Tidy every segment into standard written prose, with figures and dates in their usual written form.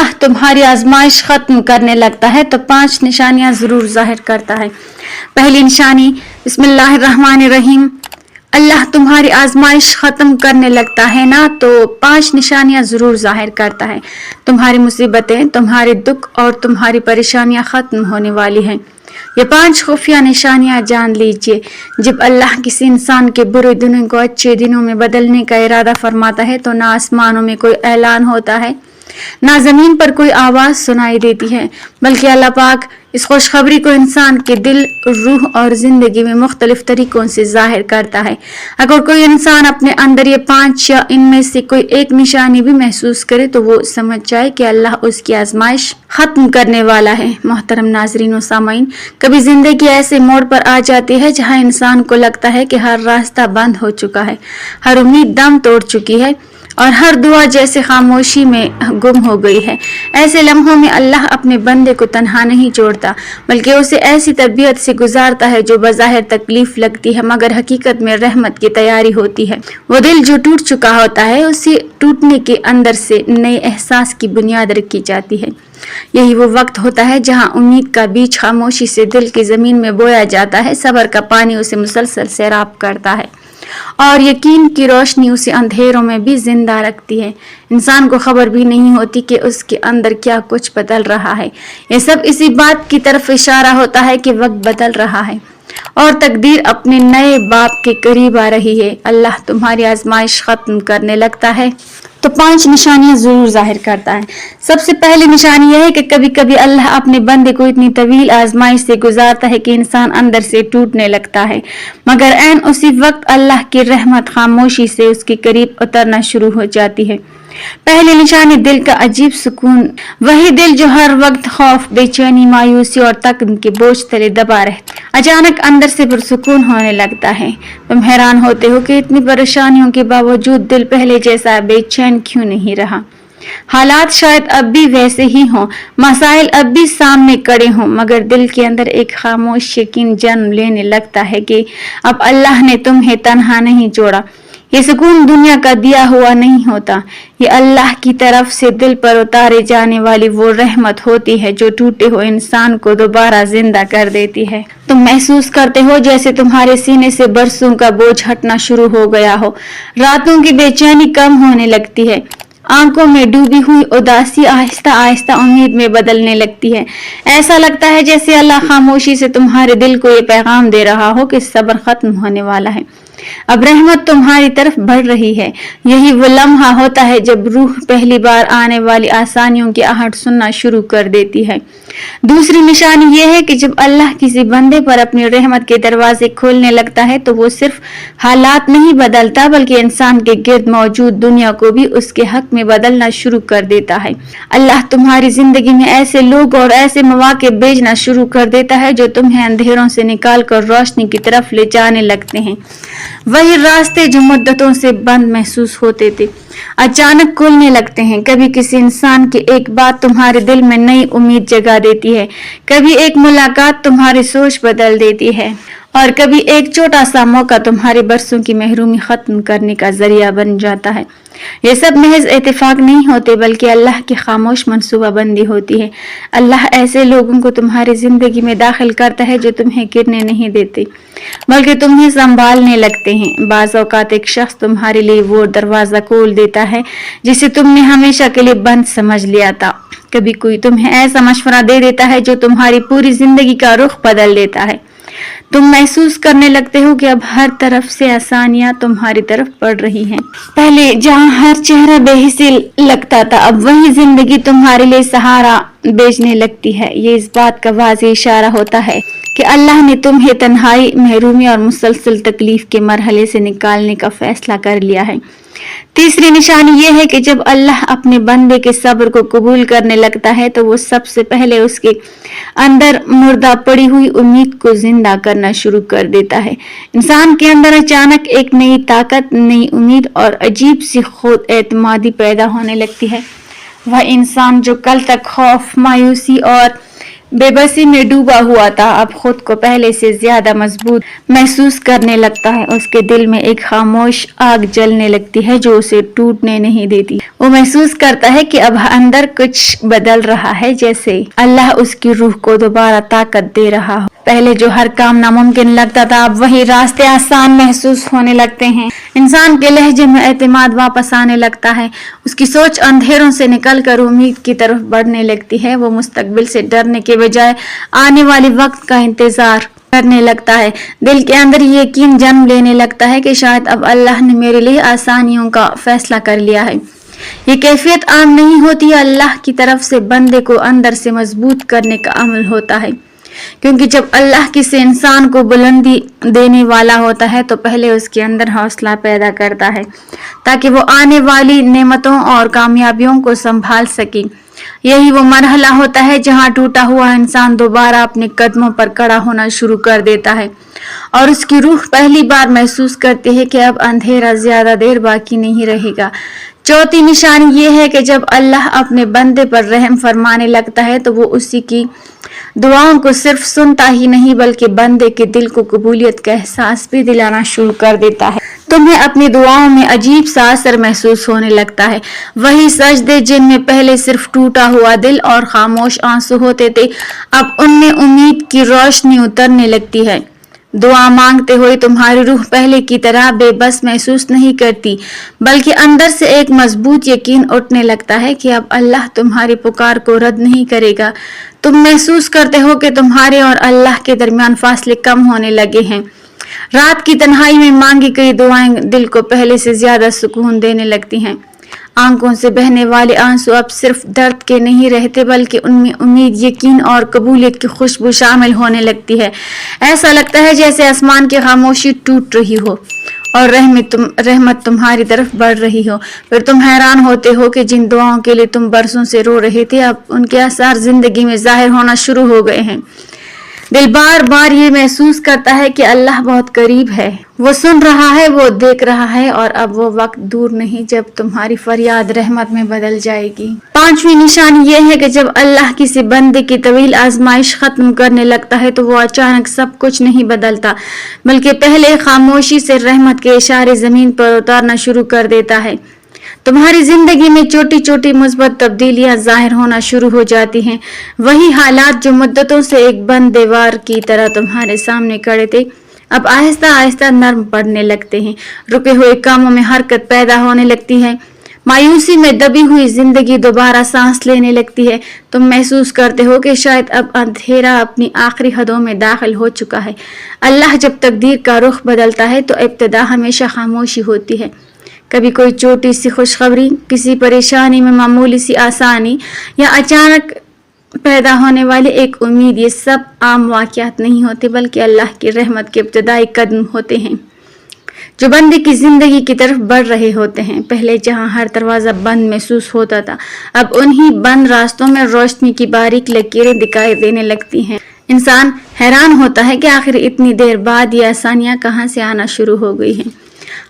अल्लाह तुम्हारी आजमाइश ख़त्म करने लगता है तो 5 निशानियां ज़रूर ज़ाहिर करता है। पहली निशानी, बिस्मिल्लाहिर्रहमानिर्रहीम, अल्लाह तुम्हारी आजमाइश ख़त्म करने लगता है ना तो 5 निशानियां ज़रूर ज़ाहिर करता है। तुम्हारी मुसीबतें, तुम्हारे दुख और तुम्हारी परेशानियां ख़त्म होने वाली हैं। ये 5 खुफिया निशानियां जान लीजिए। जब अल्लाह किसी इंसान के बुरे दिनों को अच्छे दिनों में बदलने का इरादा फरमाता है तो ना आसमानों में कोई ऐलान होता है, ना ज़मीन पर कोई आवाज़ सुनाई देती है, बल्कि अल्लाह पाक इस खुशखबरी को इंसान के दिल, रूह और ज़िंदगी में मुख्तलिफ तरीक़ों से ज़ाहिर करता है। अगर कोई इंसान अपने अंदर ये 5 या इनमें से कोई एक निशानी भी महसूस करे तो वो समझ जाए कि अल्लाह उसकी आजमाइश ख़त्म करने वाला है। मोहतरम नाज़रीन व सामाईन, कभी ज़िंदगी ऐसे मोड़ पर आ जाती है जहाँ इंसान को लगता है कि हर रास्ता बंद हो चुका है, हर उम्मीद दम तोड़ चुकी है और हर दुआ जैसे खामोशी में गुम हो गई है। ऐसे लम्हों में अल्लाह अपने बंदे को तन्हा नहीं छोड़ता, बल्कि उसे ऐसी तरबियत से गुजारता है जो बज़ाहिर तकलीफ लगती है मगर हकीकत में रहमत की तैयारी होती है। वो दिल जो टूट चुका होता है, उसे टूटने के अंदर से नए एहसास की बुनियाद रखी जाती है। यही वो वक्त होता है जहाँ उम्मीद का बीज खामोशी से दिल की ज़मीन में बोया जाता है, सब्र का पानी उसे मुसलसल सैराब करता है और यकीन की रोशनी उसे अंधेरों में भी जिंदा रखती है। इंसान को खबर भी नहीं होती कि उसके अंदर क्या कुछ बदल रहा है। ये सब इसी बात की तरफ इशारा होता है कि वक्त बदल रहा है और तकदीर अपने नए बाप के करीब आ रही है। अल्लाह तुम्हारी आजमाइश ख़त्म करने लगता है तो 5 निशानियां ज़रूर ज़ाहिर करता है। सबसे पहली निशानी यह है कि कभी कभी अल्लाह अपने बंदे को इतनी तवील आजमाइश से गुजारता है कि इंसान अंदर से टूटने लगता है, मगर ऐन उसी वक्त अल्लाह की रहमत खामोशी से उसके करीब उतरना शुरू हो जाती है। पहली निशानी, दिल का अजीब सुकून। वही दिल जो हर वक्त खौफ, बेचैनी, मायूसी और तकन के बोझ तले दबा रहता, अचानक अंदर से पुरसुकून होने लगता है। तुम हैरान होते हो कि इतनी परेशानियों के बावजूद दिल पहले जैसा बेचैन क्यों नहीं रहा। हालात शायद अब भी वैसे ही हों, मसाइल अब भी सामने खड़े हों, मगर दिल के अंदर एक खामोश यकीन जन्म लेने लगता है कि अब अल्लाह ने तुम्हें तन्हा नहीं छोड़ा। ये सुकून दुनिया का दिया हुआ नहीं होता, ये अल्लाह की तरफ से दिल पर उतारे जाने वाली वो रहमत होती है जो टूटे हुए इंसान को दोबारा जिंदा कर देती है। तुम महसूस करते हो जैसे तुम्हारे सीने से बरसों का बोझ हटना शुरू हो गया हो। रातों की बेचैनी कम होने लगती है, आंखों में डूबी हुई उदासी आहिस्ता आहिस्ता उम्मीद में बदलने लगती है। ऐसा लगता है जैसे अल्लाह खामोशी से तुम्हारे दिल को ये पैगाम दे रहा हो कि सब्र खत्म होने वाला है, अब रहमत तुम्हारी तरफ बढ़ रही है। यही वो लम्हा होता है जब रूह पहली बार आने वाली आसानियों की आहट सुनना शुरू कर देती है। दूसरी निशानी यह है कि जब अल्लाह किसी बंदे पर अपनी रहमत के दरवाजे खोलने लगता है तो वो सिर्फ हालात नहीं बदलता, बल्कि इंसान के गिर्द मौजूद दुनिया को भी उसके हक में बदलना शुरू कर देता है। अल्लाह तुम्हारी जिंदगी में ऐसे लोग और ऐसे मौके भेजना शुरू कर देता है जो तुम्हें अंधेरों से निकाल कर रोशनी की तरफ ले जाने लगते हैं। वही रास्ते जो मुद्दतों से बंद महसूस होते थे अचानक खुलने लगते हैं। कभी किसी इंसान की एक बात तुम्हारे दिल में नई उम्मीद जगा देती है, कभी एक मुलाकात तुम्हारी सोच बदल देती है और कभी एक छोटा सा मौका तुम्हारे बरसों की महरूमी खत्म करने का जरिया बन जाता है। ये सब महज इत्तेफाक नहीं होते, बल्कि अल्लाह की खामोश मंसूबाबंदी होती है। अल्लाह ऐसे लोगों को तुम्हारी जिंदगी में दाखिल करता है जो तुम्हें गिरने नहीं देते, बल्कि तुम्हें संभालने लगते हैं। बाज़ औक़ात एक शख्स तुम्हारे लिए वो दरवाज़ा खोल देता है जिसे तुमने हमेशा के लिए बंद समझ लिया था। कभी कोई तुम्हें ऐसा मशवरा दे देता है जो तुम्हारी पूरी जिंदगी का रुख बदल देता है। तुम महसूस करने लगते हो कि अब हर तरफ से आसानियां तुम्हारी तरफ बढ़ रही हैं। पहले जहां हर चेहरा बेहिसी लगता था, अब वही जिंदगी तुम्हारे लिए सहारा भेजने लगती है। ये इस बात का वाज़ेह इशारा होता है कि अल्लाह ने तुम्हें तन्हाई, महरूमी और मुसलसल तकलीफ के मरहले से निकालने का फैसला कर लिया है। तीसरी निशानी यह है कि जब अल्लाह अपने बंदे के सब्र को कबूल करने लगता है तो वो सबसे पहले उसके अंदर मुर्दा पड़ी हुई उम्मीद को जिंदा करना शुरू कर देता है। इंसान के अंदर अचानक एक नई ताकत, नई उम्मीद और अजीब सी खुद एतमादी पैदा होने लगती है। वह इंसान जो कल तक खौफ, मायूसी और बेबसी में डूबा हुआ था, अब खुद को पहले से ज्यादा मजबूत महसूस करने लगता है। उसके दिल में एक खामोश आग जलने लगती है जो उसे टूटने नहीं देती। वो महसूस करता है कि अब अंदर कुछ बदल रहा है, जैसे अल्लाह उसकी रूह को दोबारा ताकत दे रहा हो। पहले जो हर काम नामुमकिन लगता था, अब वही रास्ते आसान महसूस होने लगते हैं। इंसान के लहजे में एतमाद वापस आने लगता है। उसकी सोच अंधेरों से निकलकर उम्मीद की तरफ बढ़ने लगती है। वो मुस्तकबिल से डरने के बजाय आने वाले वक्त का इंतजार करने लगता है। दिल के अंदर ये यकीन जन्म लेने लगता है कि शायद अब अल्लाह ने मेरे लिए आसानियों का फैसला कर लिया है। ये कैफियत आम नहीं होती, अल्लाह की तरफ से बंदे को अंदर से मजबूत करने का अमल होता है। क्योंकि जब अल्लाह किसी इंसान को बुलंदी देने वाला होता है तो पहले उसके अंदर हौसला पैदा करता है ताकि वो आने वाली नेमतों और कामयाबियों को संभाल सके। यही वो मरहला होता है जहाँ टूटा हुआ इंसान दोबारा अपने कदमों पर खड़ा होना शुरू कर देता है और उसकी रूह पहली बार महसूस करती है कि अब अंधेरा ज्यादा देर बाकी नहीं रहेगा। चौथी निशानी ये है कि जब अल्लाह अपने बंदे पर रहम फरमाने लगता है तो वो उसी की दुआओं को सिर्फ सुनता ही नहीं बल्कि बंदे के दिल को कबूलियत का एहसास भी दिलाना शुरू कर देता है। तुम्हें अपनी दुआओं में अजीब सा असर महसूस होने लगता है। वही सजदे जिनमें पहले सिर्फ टूटा हुआ दिल और खामोश आंसू होते थे, अब उनमें उम्मीद की रोशनी उतरने लगती है। दुआ मांगते हुए तुम्हारी रूह पहले की तरह बेबस महसूस नहीं करती, बल्कि अंदर से एक मजबूत यकीन उठने लगता है कि अब अल्लाह तुम्हारी पुकार को रद्द नहीं करेगा। तुम महसूस करते हो कि तुम्हारे और अल्लाह के दरमियान फासले कम होने लगे हैं। रात की तन्हाई में मांगी गई दुआएं दिल को पहले से ज्यादा सुकून देने लगती हैं। आंखों से बहने वाले आंसू अब सिर्फ दर्द के नहीं रहते बल्कि उनमें उम्मीद, यकीन और कबूलियत की खुशबू शामिल होने लगती है। ऐसा लगता है जैसे आसमान की खामोशी टूट रही हो और रहमत तुम्हारी तरफ बढ़ रही हो। फिर तुम हैरान होते हो कि जिन दुआओं के लिए तुम बरसों से रो रहे थे, अब उनके आसार जिंदगी में जाहिर होना शुरू हो गए हैं। दिल बार बार ये महसूस करता है कि अल्लाह बहुत करीब है, वो सुन रहा है, वो देख रहा है और अब वो वक्त दूर नहीं जब तुम्हारी फरियाद रहमत में बदल जाएगी। पांचवी निशानी ये है कि जब अल्लाह किसी बंदे की तवील आजमाइश खत्म करने लगता है तो वो अचानक सब कुछ नहीं बदलता, बल्कि पहले खामोशी से रहमत के इशारे जमीन पर उतारना शुरू कर देता है। तुम्हारी जिंदगी में छोटी छोटी मुस्बत तब्दीलियां जाहिर होना शुरू हो जाती हैं। वही हालात जो मुद्दतों से एक बंद दीवार की तरह तुम्हारे सामने खड़े थे, अब आहिस्ता आहिस्ता नरम पड़ने लगते हैं। रुके हुए कामों में हरकत पैदा होने लगती है। मायूसी में दबी हुई जिंदगी दोबारा सांस लेने लगती है। तुम महसूस करते हो कि शायद अब अंधेरा अपनी आखिरी हदों में दाखिल हो चुका है। अल्लाह जब तकदीर का रुख बदलता है तो इब्तिदा हमेशा खामोशी होती है। कभी कोई छोटी सी खुशखबरी, किसी परेशानी में मामूली सी आसानी या अचानक पैदा होने वाली एक उम्मीद, ये सब आम वाक़यात नहीं होते बल्कि अल्लाह की रहमत के इब्तिदाई कदम होते हैं जो बंदे की जिंदगी की तरफ बढ़ रहे होते हैं। पहले जहां हर दरवाजा बंद महसूस होता था, अब उन्हीं बंद रास्तों में रोशनी की बारीक लकीरें दिखाई देने लगती हैं। इंसान हैरान होता है कि आखिर इतनी देर बाद ये आसानियां कहां से आना शुरू हो गई हैं।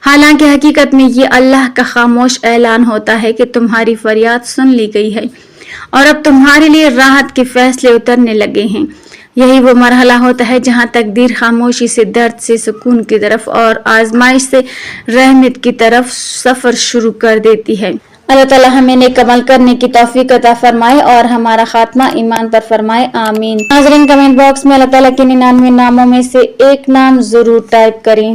हालांकि हकीकत में ये अल्लाह का खामोश ऐलान होता है कि तुम्हारी फरियाद सुन ली गई है और अब तुम्हारे लिए राहत के फैसले उतरने लगे हैं। यही वो मरहला होता है जहां तकदीर खामोशी से दर्द से सुकून की तरफ और आजमाइश से रहमत की तरफ सफर शुरू कर देती है। अल्लाह ताला हमें नेक अमल करने की तौफीक अता फरमाए और हमारा खात्मा ईमान पर फरमाए, आमीन। नाज़रीन, कमेंट बॉक्स में अल्लाह ताला के 99 नामों में से एक नाम जरूर टाइप करें।